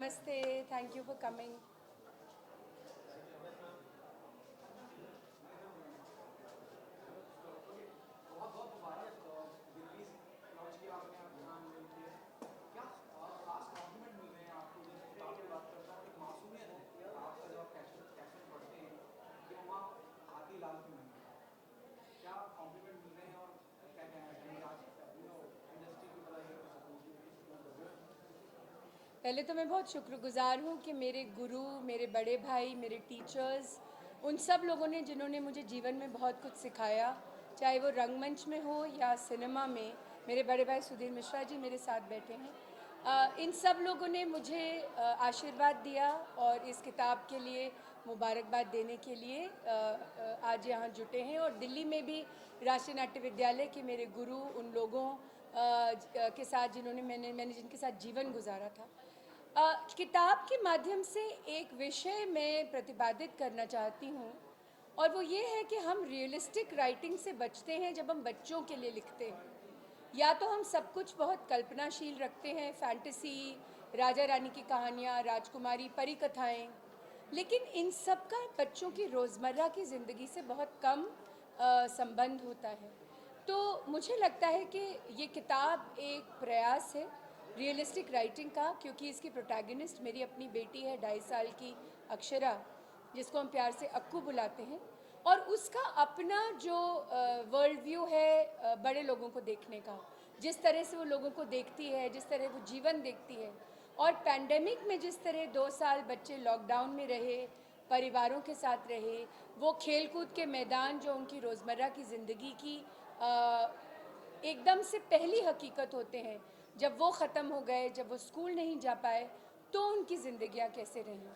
Namaste, thank you for coming. पहले तो मैं बहुत शुक्रगुज़ार हूँ कि मेरे गुरु, मेरे बड़े भाई, मेरे टीचर्स, उन सब लोगों ने जिन्होंने मुझे जीवन में बहुत कुछ सिखाया, चाहे वो रंगमंच में हो या सिनेमा में। मेरे बड़े भाई सुधीर मिश्रा जी मेरे साथ बैठे हैं। इन सब लोगों ने मुझे आशीर्वाद दिया और इस किताब के लिए मुबारकबाद देने के लिए आज यहाँ जुटे हैं। और दिल्ली में भी राष्ट्रीय नाट्य विद्यालय के मेरे गुरु, उन लोगों के साथ जिन्होंने मैंने जिनके साथ जीवन गुजारा था। किताब के माध्यम से एक विषय मैं प्रतिपादित करना चाहती हूँ, और वो ये है कि हम रियलिस्टिक राइटिंग से बचते हैं जब हम बच्चों के लिए लिखते हैं। या तो हम सब कुछ बहुत कल्पनाशील रखते हैं, फैंटेसी, राजा रानी की कहानियाँ, राजकुमारी, परी कथाएँ, लेकिन इन सब का बच्चों की रोज़मर्रा की ज़िंदगी से बहुत कम संबंध होता है। तो मुझे लगता है कि ये किताब एक प्रयास है रियलिस्टिक राइटिंग का, क्योंकि इसकी प्रोटैगनिस्ट मेरी अपनी बेटी है 2.5 साल की अक्षरा, जिसको हम प्यार से अक्कू बुलाते हैं, और उसका अपना जो वर्ल्ड व्यू है बड़े लोगों को देखने का, जिस तरह से वो लोगों को देखती है, जिस तरह वो जीवन देखती है, और पैंडेमिक में जिस तरह 2 साल बच्चे लॉकडाउन में रहे, परिवारों के साथ रहे, वो खेल कूद के मैदान जो उनकी रोज़मर्रा की ज़िंदगी की एकदम से पहली हकीकत होते हैं, जब वो ख़त्म हो गए, जब वो स्कूल नहीं जा पाए, तो उनकी ज़िंदगियाँ कैसे रहीं।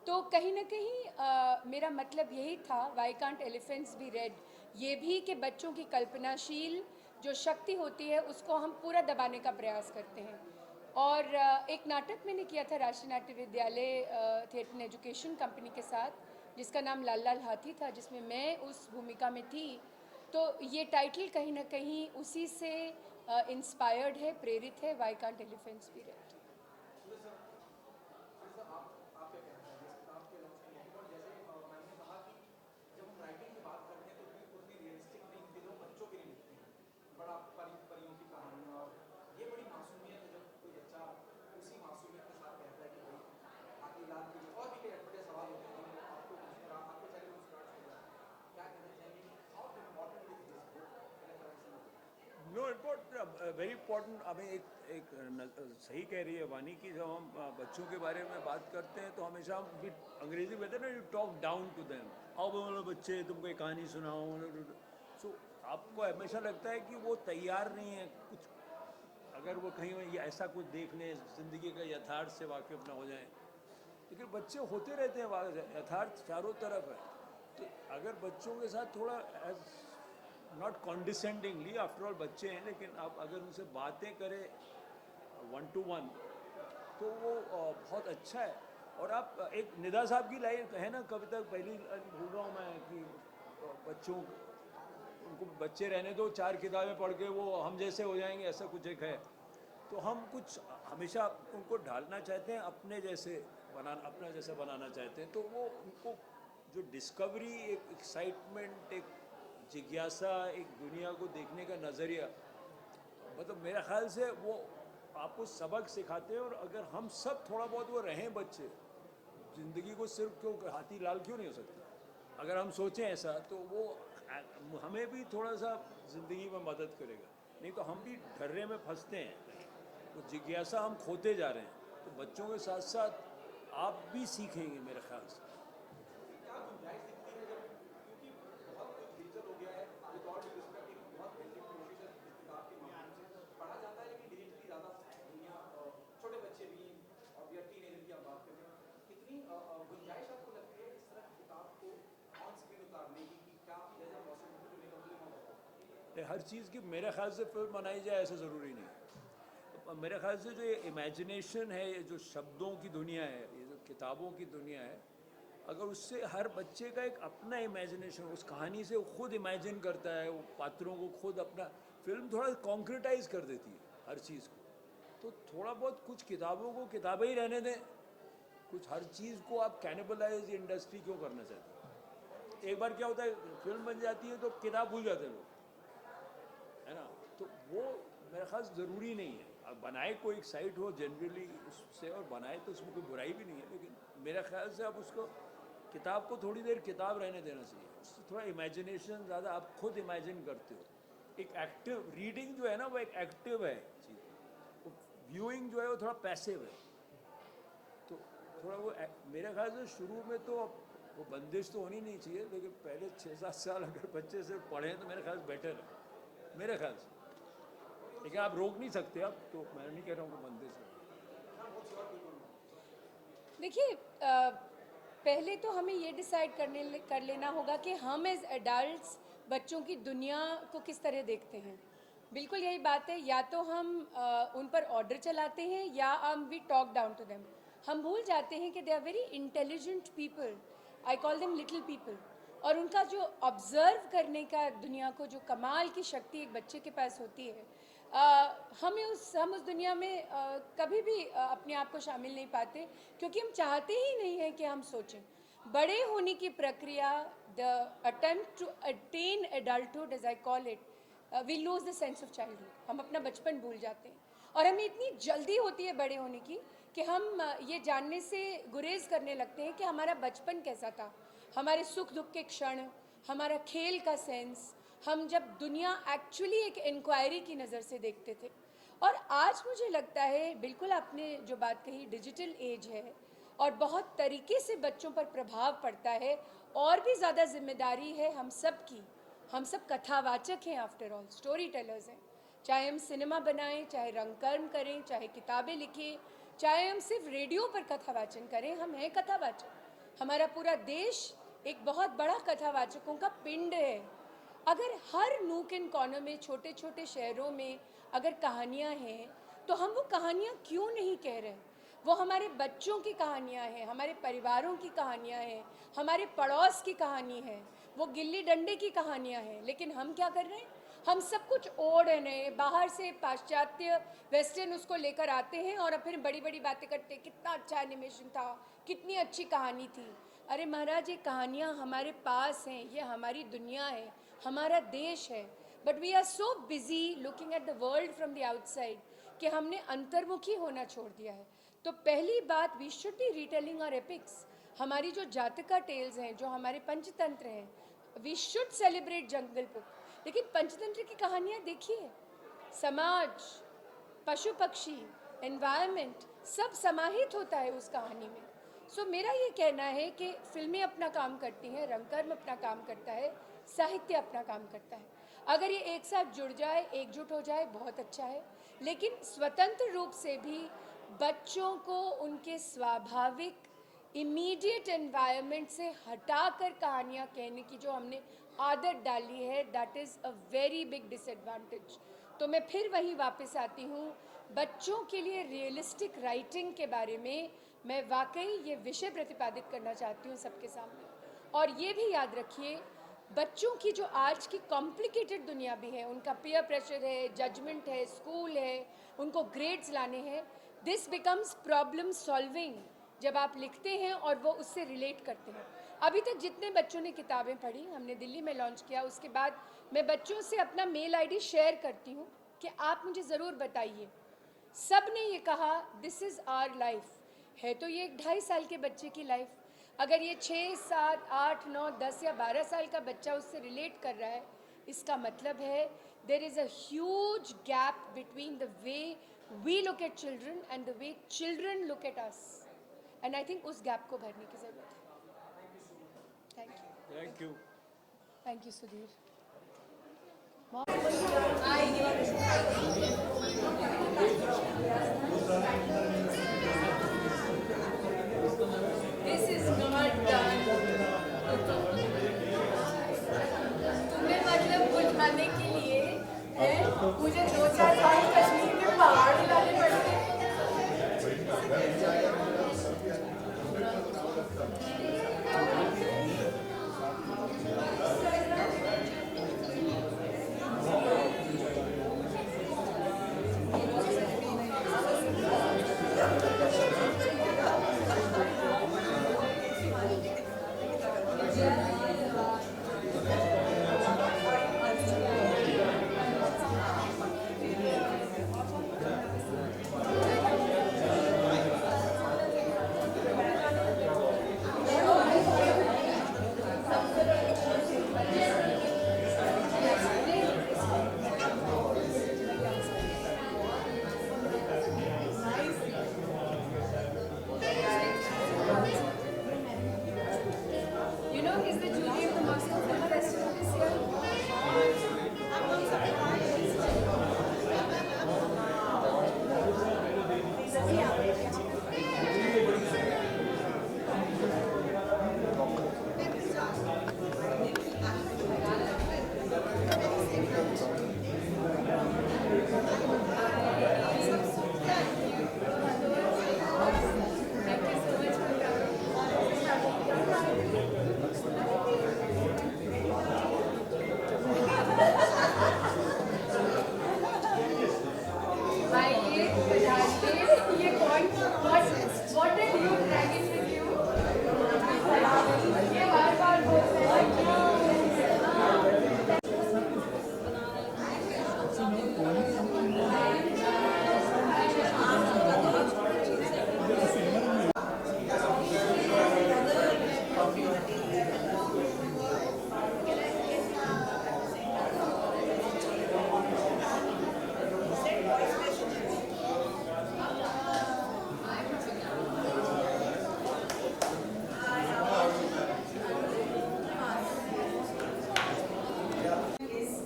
तो कहीं ना कहीं मेरा मतलब यही था, why can't elephants be red, ये भी कि बच्चों की कल्पनाशील जो शक्ति होती है उसको हम पूरा दबाने का प्रयास करते हैं। और एक नाटक मैंने किया था राष्ट्रीय नाट्य विद्यालय थिएटर एंड एजुकेशन कंपनी के साथ, जिसका नाम लाल लाल हाथी था, जिसमें मैं उस भूमिका में थी। तो ये टाइटल कहीं ना कहीं उसी से इंस्पायर्ड है, प्रेरित है, why can't elephants be red. No important, very important. हमें सही कह रही है वानी कि जब हम बच्चों के बारे में बात करते हैं तो हमेशा हम भी अंग्रेजी में कहते हैं ना, you talk down to them. आओ बोलो बच्चे, तुमको एक कहानी सुनाओ। सो आपको हमेशा लगता है कि वो तैयार नहीं है कुछ, अगर वो कहीं ये ऐसा कुछ देख लें, ज़िंदगी का यथार्थ से वाकिफ ना हो जाए। लेकिन बच्चे होते रहते हैं, यथार्थ चारों तरफ है। तो अगर बच्चों के साथ थोड़ा एज नॉट कॉन्डिसेंडिंगली, आफ्टर ऑल बच्चे हैं, लेकिन आप अगर उनसे बातें करें 1 to 1 तो वो बहुत अच्छा है। और आप एक निदा साहब की लाइन है ना, कविता पहली भूल रहा हूँ मैं, कि बच्चों उनको बच्चे रहने दो, 4 किताबें पढ़ के वो हम जैसे हो जाएंगे, ऐसा कुछ एक है। तो हम कुछ हमेशा उनको ढालना चाहते हैं, अपने जैसे अपना जैसा बनाना चाहते हैं। तो वो उनको जो डिस्कवरी, एक एक्साइटमेंट, एक जिज्ञासा, एक दुनिया को देखने का नज़रिया, मतलब मेरे ख्याल से वो आपको सबक सिखाते हैं। और अगर हम सब थोड़ा बहुत वो रहें बच्चे, ज़िंदगी को सिर्फ क्यों हाथी लाल क्यों नहीं हो सकता, अगर हम सोचें ऐसा, तो वो हमें भी थोड़ा सा ज़िंदगी में मदद करेगा। नहीं तो हम भी ढर्रे में फंसते हैं, वो जिज्ञासा हम खोते जा रहे हैं। तो बच्चों के साथ साथ आप भी सीखेंगे मेरे ख्याल से। हर चीज़ की मेरे ख्याल से फिल्म बनाई जाए ऐसा ज़रूरी नहीं है। मेरे ख्याल से जो ये इमेजिनेशन है, ये जो शब्दों की दुनिया है, ये जो किताबों की दुनिया है, अगर उससे हर बच्चे का एक अपना इमेजिनेशन, उस कहानी से वो खुद इमेजिन करता है, वो पात्रों को खुद अपना, फिल्म थोड़ा कॉन्क्रिटाइज कर देती है हर चीज़ को। तो थोड़ा बहुत कुछ किताबों को किताबें ही रहने दें, कुछ हर चीज़ को आप कैनिबलाइज इंडस्ट्री क्यों करना चाहते हो? एक बार क्या होता है, फिल्म बन जाती है तो किताब भूल जाते हैं लोग, है ना? तो वो मेरा ख्याल ज़रूरी नहीं है। अब बनाए कोई एक साइट हो जनरली उससे, और बनाए तो उसमें कोई बुराई भी नहीं है, लेकिन मेरा ख्याल से आप उसको किताब को थोड़ी देर किताब रहने देना चाहिए। उससे थोड़ा इमेजिनेशन ज़्यादा आप खुद इमेजिन करते हो। एक एक्टिव रीडिंग जो है ना, वो एक एक्टिव है चीज़, व्यूइंग जो है वो थोड़ा पैसिव है। तो थोड़ा वो मेरे ख्याल से शुरू में तो वो बंदिश तो होनी नहीं चाहिए, लेकिन पहले 6-7 साल अगर बच्चे से पढ़ें तो मेरे ख्याल से बेटर है, मेरे ख्याल से। लेकिन आप रोक नहीं सकते, अब तो मैं नहीं कह रहा हूँ कि बंदिश है। देखिए, पहले तो हमें ये डिसाइड कर लेना होगा कि हम एज एडल्ट्स बच्चों की दुनिया को किस तरह देखते हैं। बिल्कुल यही बात है, या तो हम उन पर ऑर्डर चलाते हैं या we talk down to them. हम भूल जाते हैं कि they are very intelligent people, I call them little people, और उनका जो ऑब्जर्व करने का दुनिया को जो कमाल की शक्ति एक बच्चे के पास होती है, हम उस दुनिया में कभी भी अपने आप को शामिल नहीं पाते, क्योंकि हम चाहते ही नहीं हैं कि हम सोचें। बड़े होने की प्रक्रिया, the attempt to attain adulthood as I call it, we lose the sense of childhood. हम अपना बचपन भूल जाते हैं, और हमें इतनी जल्दी होती है बड़े होने की कि हम ये जानने से गुरेज करने लगते हैं कि हमारा बचपन कैसा था, हमारे सुख दुख के क्षण, हमारा खेल का सेंस, हम जब दुनिया एक्चुअली एक इंक्वायरी की नज़र से देखते थे। और आज मुझे लगता है, बिल्कुल आपने जो बात कही, डिजिटल एज है और बहुत तरीके से बच्चों पर प्रभाव पड़ता है, और भी ज़्यादा जिम्मेदारी है हम सब की। हम सब कथावाचक हैं, आफ्टर ऑल स्टोरी टेलर्स हैं। चाहे हम सिनेमा बनाएं, चाहे रंगकर्म करें, चाहे किताबें लिखें, चाहे हम सिर्फ रेडियो पर कथावाचन करें, हम हैं कथावाचक। हमारा पूरा देश एक बहुत बड़ा कथावाचकों का पिंड है। अगर हर नूक एंड कॉर्नर में, छोटे छोटे शहरों में अगर कहानियाँ हैं, तो हम वो कहानियाँ क्यों नहीं कह रहे? वो हमारे बच्चों की कहानियाँ हैं, हमारे परिवारों की कहानियाँ हैं, हमारे पड़ोस की कहानी है, वो गिल्ली डंडे की कहानियाँ हैं। लेकिन हम क्या कर रहे हैं? हम सब कुछ ओढ़ रहे हैं, बाहर से पाश्चात्य वेस्टर्न उसको लेकर आते हैं, और फिर बड़ी बड़ी बातें करते हैं, कितना अच्छा एनिमेशन था, कितनी अच्छी कहानी थी। अरे महाराज, ये कहानियाँ हमारे पास हैं, ये हमारी दुनिया है, हमारा देश है। But we are so busy looking at the world from the outside कि हमने अंतर्मुखी होना छोड़ दिया है। तो पहली बात, वी शुड बी रिटेलिंग और एपिक्स। हमारी जो जातका टेल्स हैं, जो हमारे पंचतंत्र हैं, we should celebrate Jungle Book. लेकिन पंचतंत्र की कहानियाँ देखिए, समाज, पशु पक्षी, एनवायरनमेंट, सब समाहित होता है उस कहानी में। सो मेरा ये कहना है कि फिल्में अपना काम करती हैं, रंगकर्म अपना काम करता है, साहित्य अपना काम करता है। अगर ये एक साथ जुड़ जाए, एकजुट हो जाए, बहुत अच्छा है। लेकिन स्वतंत्र रूप से भी बच्चों को उनके स्वाभाविक इमीडिएट एनवायरनमेंट से हटाकर कहानियाँ कहने की जो हमने आदत डाली है, that is a very big disadvantage. तो मैं फिर वहीं वापस आती हूँ, बच्चों के लिए रियलिस्टिक राइटिंग के बारे में मैं वाकई ये विषय प्रतिपादित करना चाहती हूँ सबके सामने। और ये भी याद रखिए, बच्चों की जो आज की कॉम्प्लिकेटेड दुनिया भी है, उनका पीयर प्रेशर है, जजमेंट है, स्कूल है, उनको ग्रेड्स लाने हैं, दिस बिकम्स प्रॉब्लम सॉल्विंग जब आप लिखते हैं और वो उससे रिलेट करते हैं। अभी तक जितने बच्चों ने किताबें पढ़ी, हमने दिल्ली में लॉन्च किया, उसके बाद मैं बच्चों से अपना मेल आईडी शेयर करती हूँ कि आप मुझे ज़रूर बताइए। सब ने ये कहा, दिस इज़ आवर लाइफ। है तो ये 2.5 साल के बच्चे की लाइफ, अगर ये 6, 7, 8, 9, 10 या 12 साल का बच्चा उससे रिलेट कर रहा है, इसका मतलब है there is a huge gap between the way we look at children and the way children look at us. And I think उस गैप को भरने की ज़रूरत है। Thank you. Thank you Sudhir. This is not done. तुम्हें मतलब बुझाने के लिए है, मुझे 2-4 साल कश्मीर के पहाड़ उड़ाने पड़ते हैं। You know, he's the jury of the Muscle Film Festival this year. Thank you so much for आइए बताइए ये कौन what did you drag in with you? ये बार बार बोलते हैं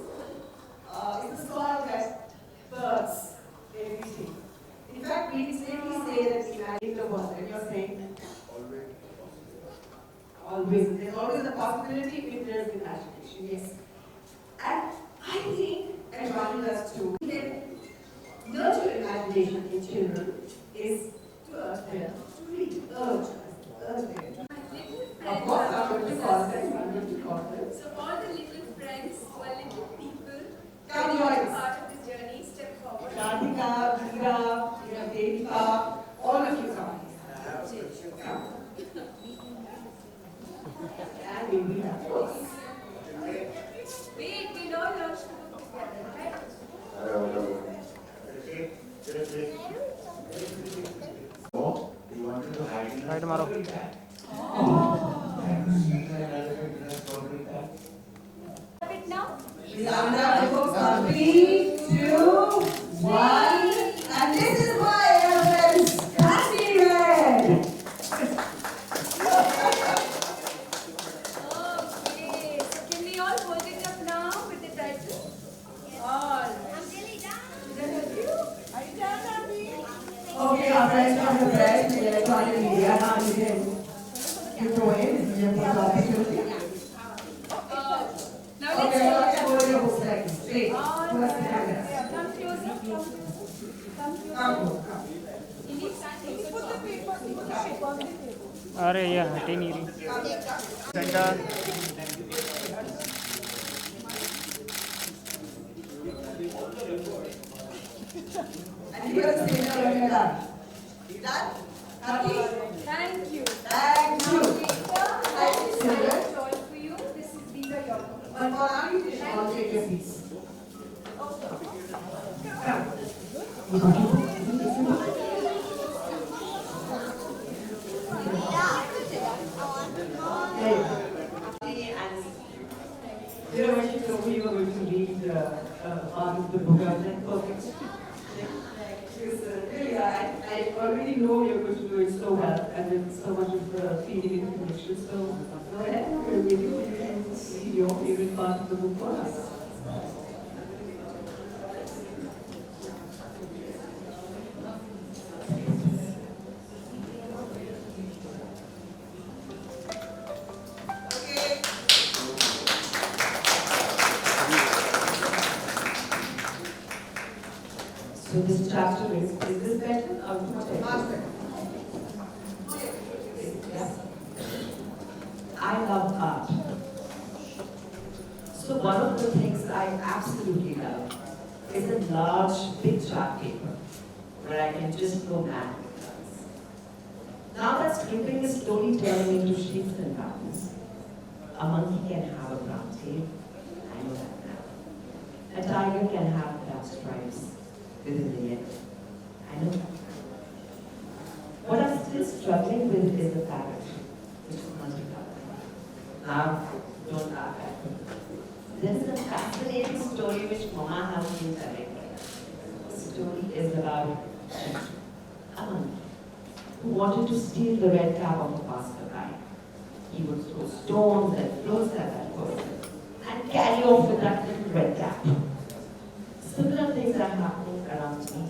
It's a song that birds everything. In fact, we say that imagine the world, and you're saying always. There's always a possibility if there's imagination. Yes, and I think advising us to nurture imagination in children is to urge them to read, urge them. Of course, I'm going to call them. So all the little friends who are little people Come join us. part of this journey, step forward. Radhika, Veera, Devika, all of you come. Come. And we will have course. Wait, we don't launch the book together, right? Right मारो Have it now? Lambda, the books are 3, 2, 1, and this is why elephants can't be read. Okay, so can we all hold it up now with the title? All. I'm really done. Are you done, Abhi? Okay, our friends from the press, the electronic media, now you can throw in, you have the opportunity. Now let's Okay, go. let's hold your books like this. Straight. All First right. hand. Come closer, come closer. Come closer. Come. You need to put the paper on the table. अरे ये हट ही नहीं रही centre And here is the center when you're done. You done? Happy? Thank you. Thank Now you. later, I will Children. sign all for you. These are your books. But for now, you can all take your piece. Come. You know, when she told me you were going to read part of the book, I was like, perfect. Because really, I already know you're going to do it so well, and with so much of the feeling and connection. So go ahead, maybe you can read your favorite part of the book for us. Okay. So this chapter is this better or much better? Yes. I love art. So one of the things I absolutely love is a large, big chart paper where I can just go mad. Now that scripting is slowly turning into sheets and patterns, A monkey can have a brown tail. I know that now. A tiger can have black stripes within the yellow. I know that now. What I'm still struggling with is the parrot, which is multicolored. Now, don't laugh at me. This is a fascinating story which Mama has been telling me. The story is about a monkey who wanted to steal the red cap of a passerby. He would throw stones and floats at that person and carry off with that little red cap. Similar things are happening around me.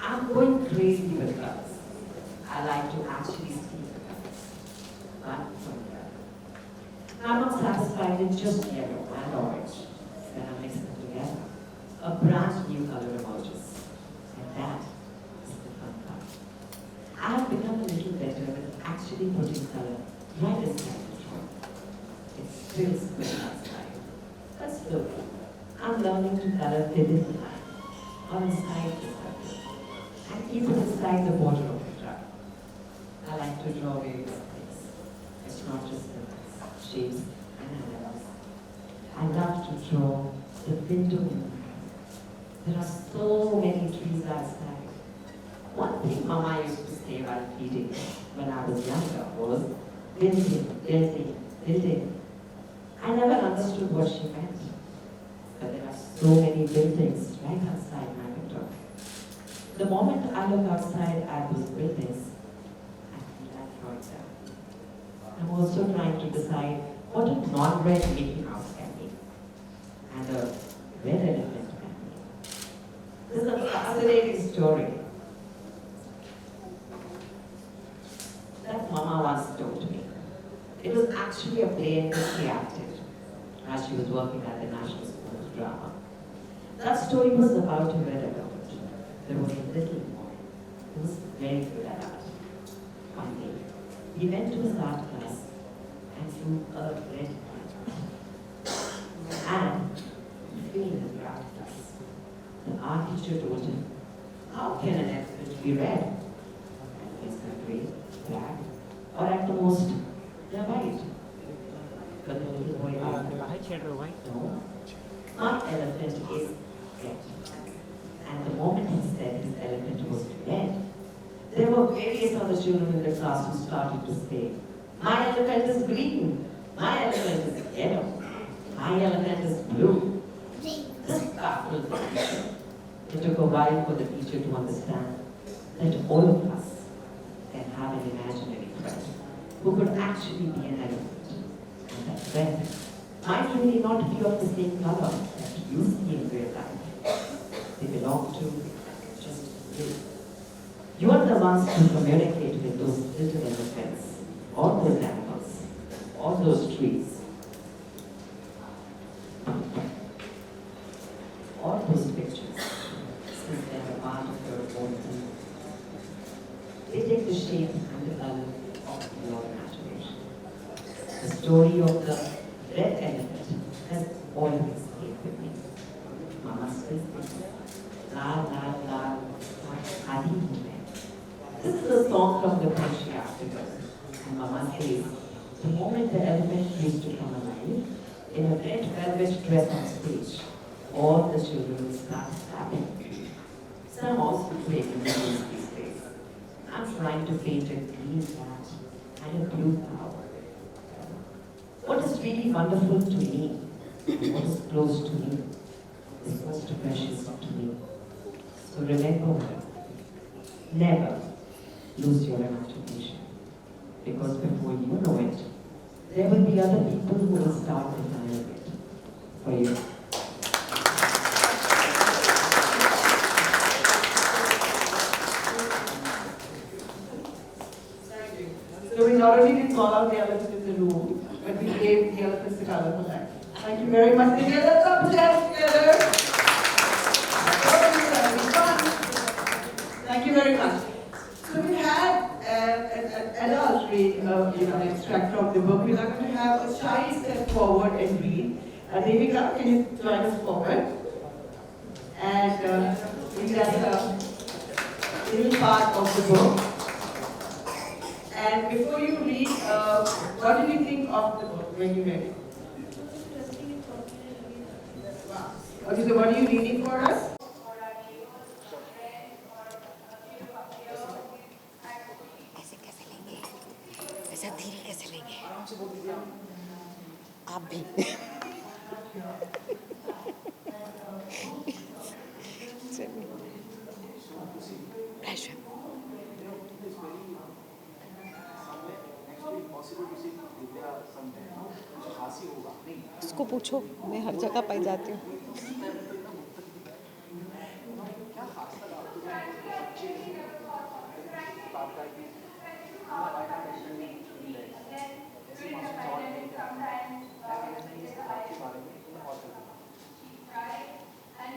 I'm going crazy with girls. I like to actually steal them. But from them. I'm not satisfied with just yellow and orange. When I mix them together, a brand new color emerges. And that is the fun part. I have become a little better with actually putting color right inside the drawing. It feels good outside. But slowly, I'm learning to color vividly on inside the circle. And even inside the border of the drawing. I like to draw various things. It's not just symbols, shapes, and animals. I love to draw the window in the house. There are so many trees outside. One thing Mama used to say while feeding me when I was younger was, building, building, building. I never understood what she meant. But there are so many buildings right outside my window. The moment I look outside at those buildings, I feel like drawing them. I'm also trying to decide what a non-red Mickey Mouse can be, and a red elephant can be. This is a fascinating story that Mama once told me. It was actually a play in which she acted as she was working at the National School of Drama. That story was about a red elephant. There was a little boy who was very good at art. One day, he went to his art class and drew a red elephant. And he failed in the art class. The art teacher told him, how can an elephant be red? Elephants are gray, black, or at the most, they're white. But the little boy answered, no, my elephant is red. And the moment he said his elephant was red, there were various other children in the class who started to say, my elephant is green, my elephant is yellow, my elephant is blue. This baffled the teacher. It took a while for the teacher to understand that all of us can have an imaginary friend who could actually be an elephant. And that friend might really not be of the same color that you see in real life. They belong to just you. You are the ones who communicate with those little elephants, or those animals, or those trees, or those pictures, since they are a part of your own being. They take the shape and the color of your imagination. The story of the red elephant has always stayed with me. Mama still sings, la la la, Adi Hume. This is a song from the Persia article. And Mama says, the moment the elephant used to come alive, in a red velvet dress on stage, all the children would start clapping. Some also play in the these days. I'm trying to paint a green cat and a blue cow. What is really wonderful to me, what is close to me, is most precious to me. So remember, never lose your imagination. Because before you know it, there will be other people who will start defining it for you. So we not only did call out the elephant in the room, but we gave the elephants the colorful life. Thank you very much. Let's up and dance together. Thank you very much. So we had an adult read an extract from the book. We're going to have a child step forward and read. Devika, can you join us forward? And we have middle part of the book. And before you read, what did you think of the book when you read it? Okay, so what are you reading for us? ऐसे कैसे लेंगे, ऐसा धीरे कैसे लेंगे, आप भी चलिए ऐसे। उसको पूछो, मैं हर जगह पाई जाती हूँ।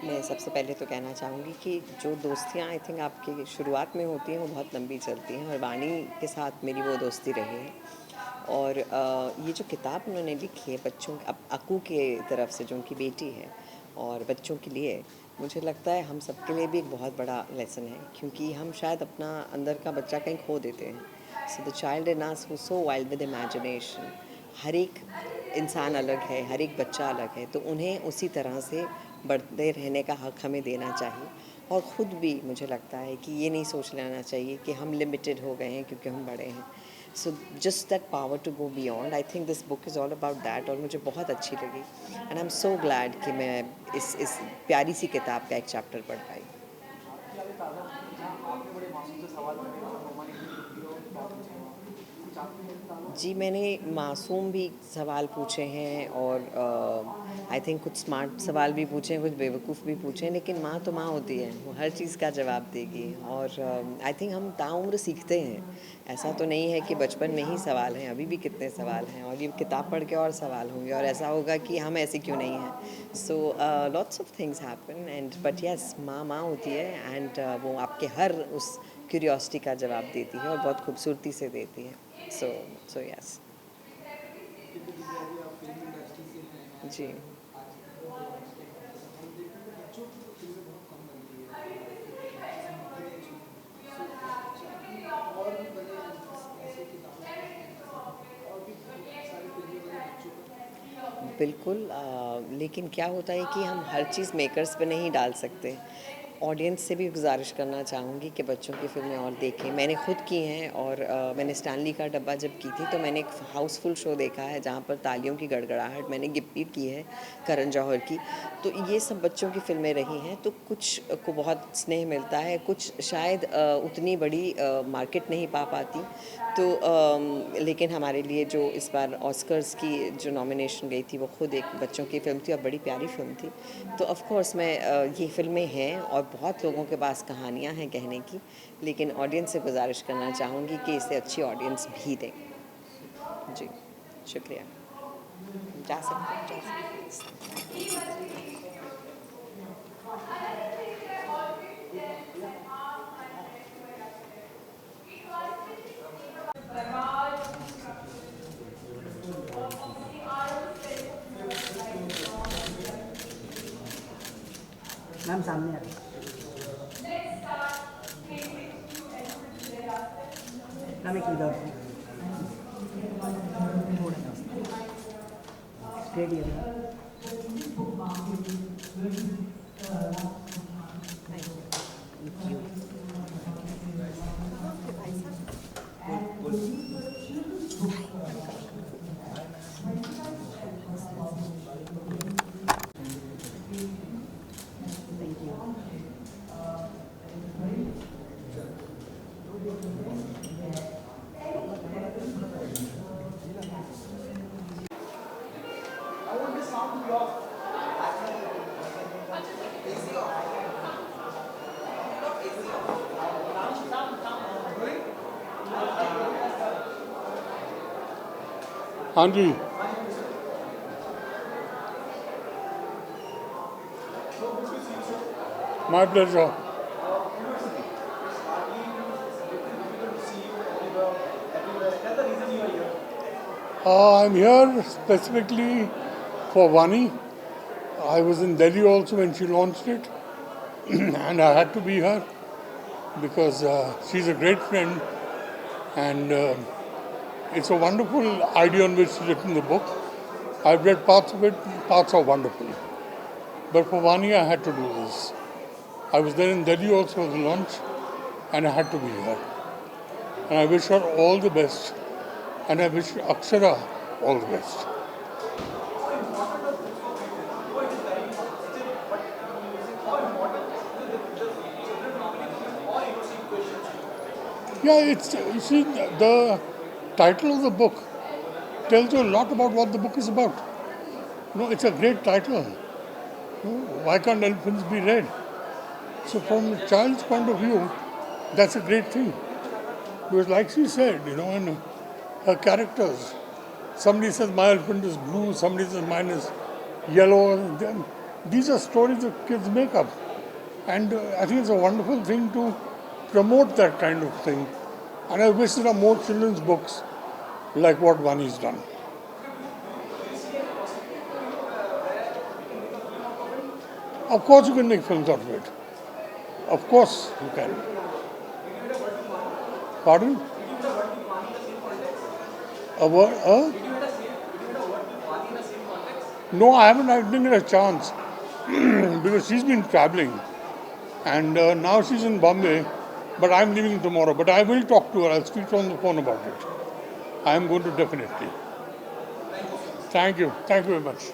मैं सबसे पहले तो कहना चाहूँगी कि जो दोस्तियाँ आई थिंक आपकी शुरुआत में होती हैं वो बहुत लंबी चलती हैं, और वाणी के साथ मेरी वो दोस्ती रही है। और ये जो किताब उन्होंने लिखी है बच्चों अक्कू के तरफ से, जो उनकी बेटी है, और बच्चों के लिए, मुझे लगता है हम सबके लिए भी एक बहुत बड़ा लेसन है, क्योंकि हम शायद अपना अंदर का बच्चा कहीं खो देते हैं। So the child in us who so wild with imagination, हर एक इंसान अलग है, हर एक बच्चा अलग है, तो उन्हें उसी तरह से बढ़ते रहने का हक हमें देना चाहिए। और ख़ुद भी मुझे लगता है कि ये नहीं सोच लेना चाहिए कि हम लिमिटेड हो गए हैं क्योंकि हम बड़े हैं। So just that power to go beyond, I think this book is all about that, और मुझे बहुत अच्छी लगी। And I am so glad कि मैं इस प्यारी सी किताब का एक चैप्टर पढ़ पाई। जी, मैंने मासूम भी सवाल पूछे हैं, और आई थिंक कुछ स्मार्ट सवाल भी पूछे हैं, कुछ बेवकूफ़ भी पूछे हैं, लेकिन माँ तो माँ होती है, वो हर चीज़ का जवाब देगी। और आई थिंक हम ताउम्र सीखते हैं, ऐसा तो नहीं है कि बचपन में ही सवाल हैं, अभी भी कितने सवाल हैं, और ये किताब पढ़ के और सवाल होंगे, और ऐसा होगा कि हम ऐसे क्यों नहीं हैं। So lots of things happen, and but yes, माँ माँ होती है, एंड वो आपके हर उस क्यूरियोसिटी का जवाब देती है, और बहुत खूबसूरती से देती है। सो यस जी। बिल्कुल, लेकिन क्या होता है कि हम हर चीज़ मेकर्स पे नहीं डाल सकते। ऑडियंस से भी गुजारिश करना चाहूँगी कि बच्चों की फ़िल्में और देखें। मैंने खुद की हैं, और मैंने स्टैनली का डब्बा जब की थी तो मैंने एक हाउसफुल शो देखा है जहाँ पर तालियों की गड़गड़ाहट मैंने गिप्पी की है, करण जौहर की। तो ये सब बच्चों की फ़िल्में रही हैं, तो कुछ को बहुत स्नेह मिलता है, कुछ शायद उतनी बड़ी मार्केट नहीं पा पाती। तो लेकिन हमारे लिए जो इस बार ऑस्कर्स की जो नॉमिनेशन गई थी वो खुद एक बच्चों की फ़िल्म थी, और बड़ी प्यारी फ़िल्म थी। तो ऑफ़ कोर्स मैं ये फ़िल्में हैं, और बहुत लोगों के पास कहानियाँ हैं कहने की, लेकिन ऑडियंस से गुजारिश करना चाहूँगी कि इसे अच्छी ऑडियंस भी दें। जी, शुक्रिया। जा सकते हैं। मैम सामने आ रही मैम, एक विदाउट स्ट्रेट हाँ जी, my pleasure. I'm here specifically for Vani. I was in Delhi also when she launched it, and I had to be here. because she's a great friend, and it's a wonderful idea on which she's written the book. I've read parts of it, parts are wonderful. But for Vani, I had to do this. I was there in Delhi also for the launch, and I had to be here. And I wish her all the best, and I wish Akshara all the best. Yeah, it's, you see, the title of the book tells you a lot about what the book is about. No, it's a great title. No, why can't elephants be red? So from a child's point of view, that's a great thing. Because like she said, in her characters, somebody says my elephant is blue, somebody says mine is yellow. Then these are stories that kids make up. And I think it's a wonderful thing to promote that kind of thing. And I wish there are more children's books like what Vani's done. Of course you can make films out of it. Of course you can. Pardon? A word? No, I didn't get a chance because she's been traveling. And now she's in Bombay, but I'm leaving tomorrow. But I will talk to her. I'll speak to her on the phone about it. I am going to definitely. Thank you. Thank you very much.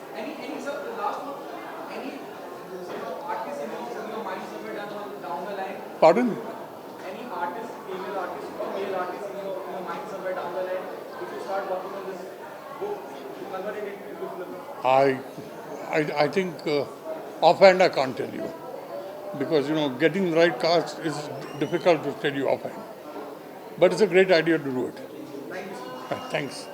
Pardon? Any artist, female artist or male artist in your mind somewhere down the line, if you start working on this book, you convert it into film? I think offhand I can't tell you. Because, getting the right cast is difficult to tell you offhand. But it's a great idea to do it. Thanks.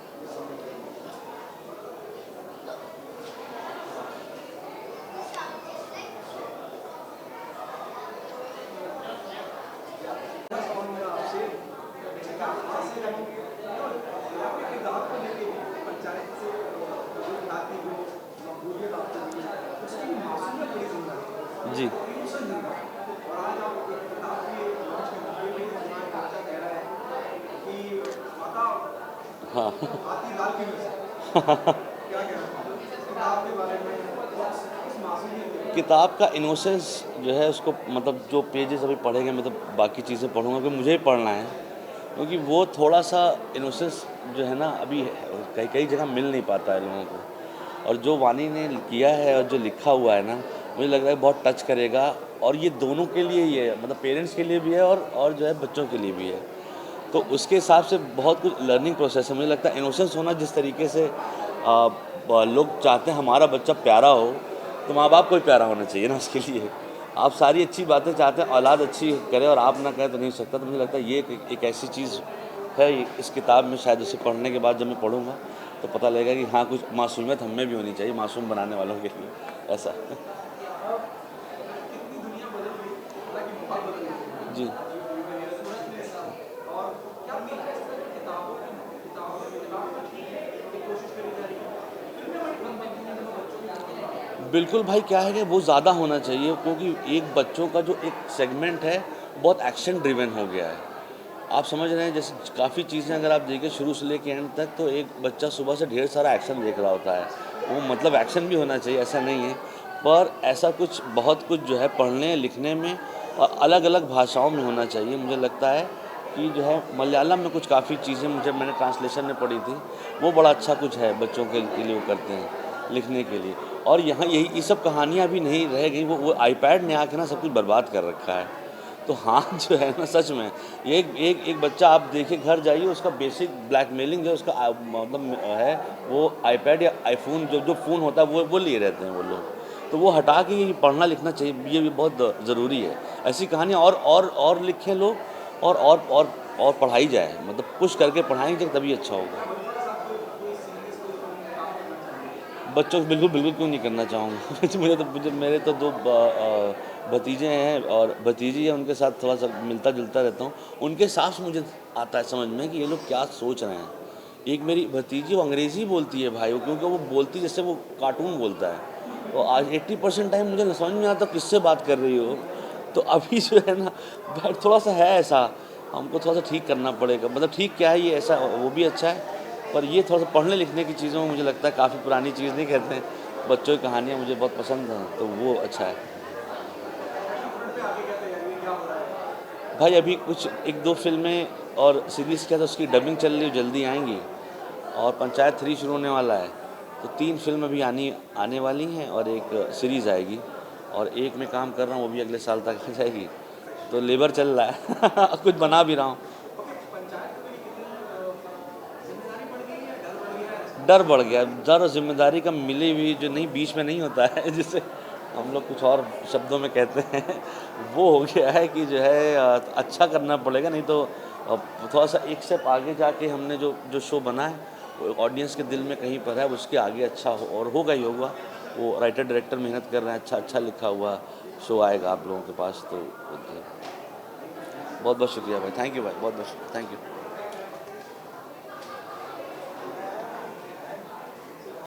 जी हाँ किताब का innocence जो है उसको मतलब जो pages अभी पढ़ेंगे मतलब बाकी चीज़ें पढ़ूंगा क्योंकि मुझे ही पढ़ना है क्योंकि वो थोड़ा सा इनोसेंस जो है ना अभी कई कई जगह मिल नहीं पाता है लोगों को और जो वानी ने किया है और जो लिखा हुआ है ना मुझे लग रहा है बहुत टच करेगा और ये दोनों के लिए ही है मतलब पेरेंट्स के लिए भी है और जो है बच्चों के लिए भी है तो उसके हिसाब से बहुत कुछ लर्निंग प्रोसेस है मुझे लगता है इनोसेंस होना जिस तरीके से लोग चाहते हैं हमारा बच्चा प्यारा हो तो माँ बाप को भी प्यारा होना चाहिए ना उसके लिए आप सारी अच्छी बातें चाहते हैं औलाद अच्छी करे और आप ना कहें तो नहीं सकता तो मुझे लगता है ये एक ऐसी चीज़ है इस किताब में शायद उसे पढ़ने के बाद जब मैं पढ़ूंगा तो पता लगेगा कि हाँ कुछ मासूमियत हमें भी होनी चाहिए मासूम बनाने वालों के लिए ऐसा जी बिल्कुल भाई क्या है कि वो ज़्यादा होना चाहिए क्योंकि एक बच्चों का जो एक सेगमेंट है बहुत एक्शन ड्रिवन हो गया है आप समझ रहे हैं जैसे काफ़ी चीज़ें अगर आप देखें शुरू से लेकर एंड तक तो एक बच्चा सुबह से ढेर सारा एक्शन देख रहा होता है वो मतलब एक्शन भी होना चाहिए ऐसा नहीं है पर ऐसा कुछ बहुत कुछ जो है पढ़ने लिखने में और अलग अलग भाषाओं में होना चाहिए मुझे लगता है कि जो है मलयालम में कुछ काफ़ी चीज़ें मुझे मैंने ट्रांसलेशन में पढ़ी थी वो बड़ा अच्छा कुछ है बच्चों के लिए वो करते हैं लिखने के लिए और यहाँ यही ये सब कहानियाँ भी नहीं रह गई वो आईपैड ने आके ना सब कुछ बर्बाद कर रखा है तो हाँ जो है ना सच में एक बच्चा आप देखिए घर जाइए उसका बेसिक ब्लैकमेलिंग जो उसका मतलब है वो आईपैड या आईफोन जो फ़ोन होता है वो लिए रहते हैं वो लोग तो वो हटा के ये पढ़ना लिखना चाहिए ये भी बहुत ज़रूरी है ऐसी कहानियाँ और लिखें लोग और पढ़ाई जाए मतलब पुश करके पढ़ाएंगे तभी अच्छा होगा बच्चों को बिल्कुल क्यों नहीं करना चाहूँगा मुझे मेरे तो दो भतीजे हैं और भतीजी है उनके साथ थोड़ा सा मिलता जुलता रहता हूँ उनके हिसाब से मुझे आता है समझ में कि ये लोग क्या सोच रहे हैं एक मेरी भतीजी वो अंग्रेज़ी बोलती है भाई क्योंकि वो बोलती जैसे वो कार्टून बोलता है तो आज 80% टाइम मुझे समझ में आता किससे बात कर रही हो तो अभी जो है ना भाई थोड़ा सा है ऐसा, हमको थोड़ा सा ठीक करना पड़ेगा। मतलब ठीक क्या है, ये ऐसा वो भी अच्छा है, पर ये थोड़ा सा पढ़ने लिखने की चीज़ों में मुझे लगता है काफ़ी पुरानी चीज़ नहीं कहते हैं, बच्चों की कहानियाँ मुझे बहुत पसंद हैं, तो वो अच्छा है। भाई अभी कुछ 1-2 फिल्में और सीरीज़ क्या था उसकी डबिंग चल रही है, जल्दी आएंगी, और पंचायत 3 शुरू होने वाला है, तो 3 फिल्म अभी आने वाली हैं और एक सीरीज़ आएगी, और एक में काम कर रहा हूँ वो भी अगले साल तक आ जाएगी, तो लेबर चल रहा है कुछ बना भी रहा हूँ। डर बढ़ गया, डर और जिम्मेदारी का मिले हुई जो नहीं बीच में नहीं होता है जिसे हम लोग कुछ और शब्दों में कहते हैं, वो हो गया है कि जो है अच्छा करना पड़ेगा, नहीं तो थोड़ा सा एक स्टेप आगे जाके हमने जो शो बना है ऑडियंस के दिल में कहीं पर है, उसके आगे अच्छा हो और होगा ही होगा। वो राइटर डायरेक्टर मेहनत कर रहे हैं, अच्छा लिखा हुआ शो आएगा आप लोगों के पास। तो बहुत बहुत शुक्रिया भाई, थैंक यू भाई, बहुत बहुत शुक्रिया, थैंक यू।